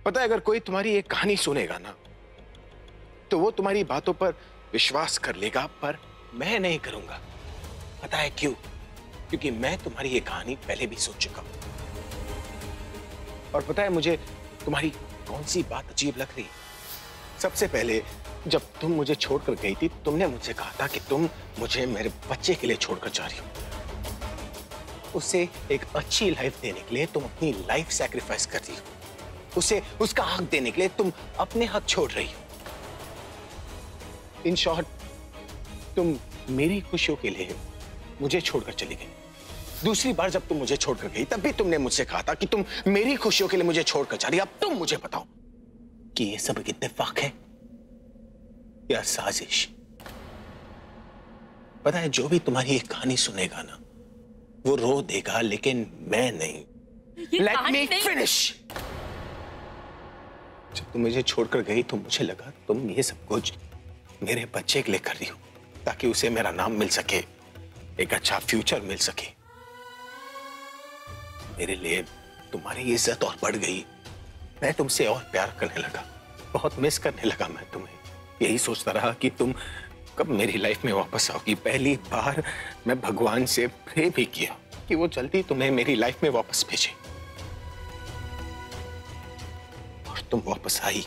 पता है, अगर कोई तुम्हारी एक कहानी सुनेगा ना तो वो तुम्हारी बातों पर विश्वास कर लेगा, पर मैं नहीं करूंगा। पता है क्यों? क्योंकि मैं तुम्हारी ये कहानी पहले भी सुन चुका हूं। और पता है मुझे तुम्हारी कौन सी बात अजीब लग रही? सबसे पहले जब तुम मुझे छोड़कर गई थी, तुमने मुझसे कहा था कि तुम मुझे मेरे बच्चे के लिए छोड़कर जा रही हो। उसे एक अच्छी लाइफ देने के लिए तुम अपनी लाइफ सैक्रिफाइस कर रही हो। उसे उसका हक देने के लिए तुम अपने हक छोड़ रही हो। इन शॉर्ट, तुम मेरी खुशियों के लिए मुझे छोड़कर चली गई। दूसरी बार जब तुम मुझे छोड़कर गई, तब भी तुमने मुझसे कहा था कि तुम मेरी खुशियों के लिए मुझे छोड़कर जा रही। अब तुम मुझे बताओ कि ये सब एक इत्तेफाक है या साजिश? पता है, जो भी तुम्हारी एक कहानी सुनेगा ना, वो रो देगा, लेकिन मैं नहीं। Let me finish. जब तुम मुझे छोड़कर गई तो मुझे लगा तुम ये सब कुछ मेरे बच्चे के लिए कर रही हो, ताकि उसे मेरा नाम मिल सके, एक अच्छा फ्यूचर मिल सके। मेरे लिए तुम्हारी इज्जत और बढ़ गई। मैं तुमसे और प्यार करने लगा, बहुत मिस करने लगा मैं तुम्हें। यही सोचता रहा कि तुम कब मेरी लाइफ में वापस आओगी। पहली बार मैं भगवान से प्रे भी किया कि वो जल्दी तुम्हें मेरी लाइफ में वापस भेजे। और तुम वापस आई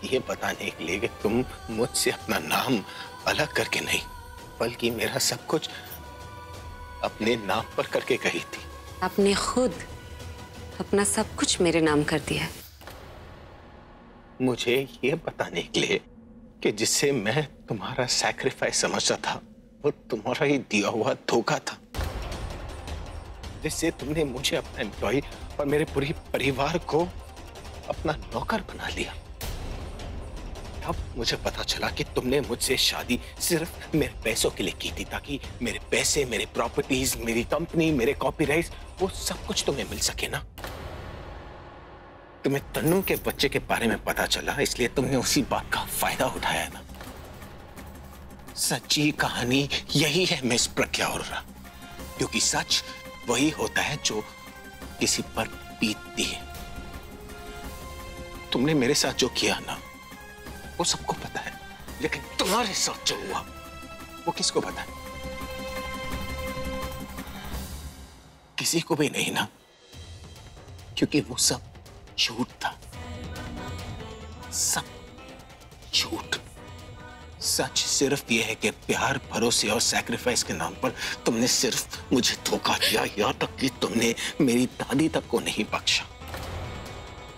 ये बताने के लिए कि तुम मुझसे अपना नाम अलग करके नहीं, बल्कि मेरा सब कुछ अपने नाम पर करके गई थी। आपने खुद अपना सब कुछ मेरे नाम कर दिया। मुझे ये बताने के लिए कि जिससे मैं तुम्हारा सैक्रिफाइस समझता था, वो तुम्हारा ही दिया हुआ धोखा था, जिससे तुमने मुझे अपना एम्प्लॉय और मेरे पूरे परिवार को अपना नौकर बना लिया। तब मुझे पता चला कि तुमने मुझसे शादी सिर्फ मेरे पैसों के लिए की थी, ताकि मेरे पैसे, मेरे प्रॉपर्टीज, मेरी कंपनी, मेरे कॉपीराइट्स, वो सब कुछ तुम्हें मिल सके ना। तुम्हें तन्नू के बच्चे के बारे में पता चला, इसलिए तुमने उसी बात का फायदा उठाया ना। सच्ची कहानी यही है मिस प्रज्ञा उर्रा, क्योंकि सच वही होता है जो किसी पर बीतती है। तुमने मेरे साथ जो किया ना, वो सबको पता है, लेकिन तुम्हारे साथ जो हुआ वो किसको पता है? किसी को भी नहीं ना, क्योंकि वो सब झूठ था, सब झूठ। सच सिर्फ यह है कि प्यार, भरोसे और सैक्रिफाइस के नाम पर तुमने सिर्फ मुझे धोखा दिया, यहाँ तक कि तुमने मेरी दादी तक को नहीं बख्शा।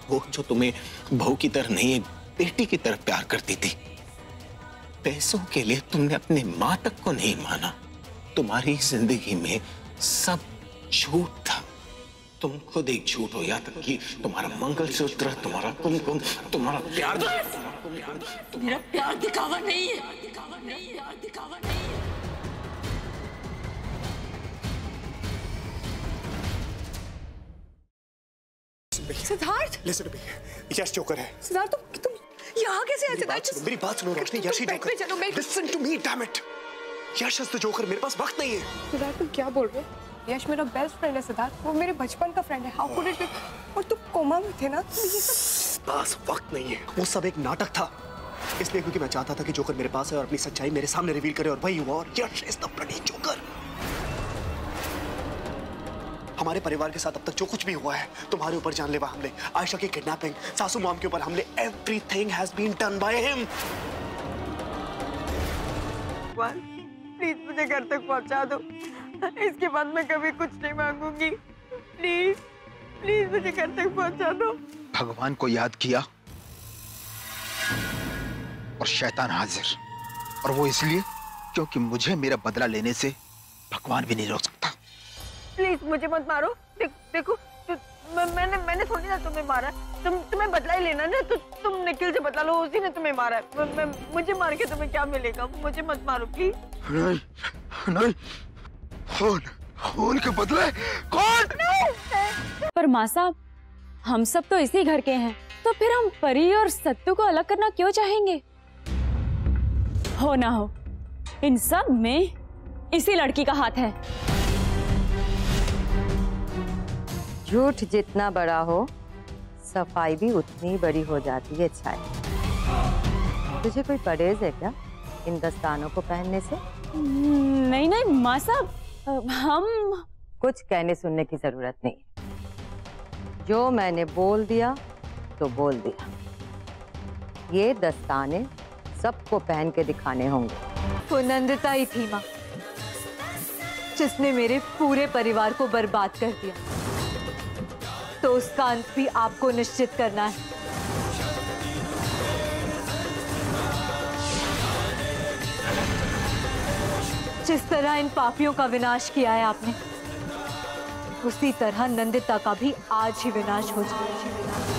वो जो तुम्हें बहू की तरह नहीं, एक बेटी की तरह प्यार करती थी। पैसों के लिए तुमने अपने मां तक को नहीं माना। तुम्हारी जिंदगी में सब झूठ था। तुम खुद एक झूठ हो, यहाँ तक कि तुम्हारा मंगलसूत्र, तुम्हारा कुमकुम, तुम्हारा प्यार। मेरा प्यार दिखावा नहीं है, प्यार दिखावा नहीं है। Siddharth, listen to me, Yash joker है। सिद्धार्थ तुम यहाँ कैसे आए? सिद्धार्थ मेरी बात सुनो रोशनी, यश ही जोकर। चलो listen to me, damn it. Yash is the joker. मेरे पास वक्त नहीं है। सिद्धार्थ तुम क्या बोल रहे हो? यश मेरा बेस्ट फ्रेंड है सिद्धार्थ, वो मेरे बचपन का फ्रेंड है। How could it be? और तुम कोमा में थे ना, तो ये सब पास वक्त नहीं है। वो सब एक नाटक था, इसलिए क्योंकि मैं चाहता था कि जोकर मेरे पास है और अपनी सच्चाई मेरे सामने रिवील करे, और वही हुआ। और यश इज द ब्लडी जोकर। हमारे परिवार के साथ अब तक जो कुछ भी हुआ है, तुम्हारे ऊपर जानलेवा हमले, आयशा की किडनैपिंग, सासू मॉम के ऊपर हमले, everything has been done by him. Please मुझे घर तक पहुंचा दो, इसके बाद मैं कभी कुछ नहीं मांगूंगी। प्लीज प्लीज मुझे घर तक पहुंचा दो। भगवान को याद किया और शैतान हाजिर, और वो इसलिए क्योंकि मुझे मेरा बदला लेने से भगवान भी नहीं रोक सकता। प्लीज मुझे मत मारो। देखो मैंने थोड़ी ना तुम्हें मारा, तुम्हें बदला ही लेना ना, तो तुम निखिल से बदला लो, उसी ने तुम्हें मारा है। मुझे मार के तुम्हें क्या मिलेगा? मुझे मत मारो प्लीज। नहीं नहीं, खून के बदले कौन? पर माँ साहब, हम सब तो इसी घर के हैं, तो फिर हम परी और सत्तू को अलग करना क्यों चाहेंगे? हो ना हो, इन सब में इसी लड़की का हाथ है। झूठ जितना बड़ा हो, सफाई भी उतनी बड़ी हो जाती है छाया। तुझे कोई परहेज है क्या इन दस्तानों को पहनने से? नहीं नहीं माँ साहब, हम कुछ कहने सुनने की जरूरत नहीं। जो मैंने बोल दिया तो बोल दिया। ये दस्ताने सबको पहन के दिखाने होंगे। वो नंदिता ही थी माँ, जिसने मेरे पूरे परिवार को बर्बाद कर दिया, तो उसका अंत भी आपको निश्चित करना है। जिस तरह इन पापियों का विनाश किया है आपने, उसी तरह नंदिता का भी आज ही विनाश हो जाए।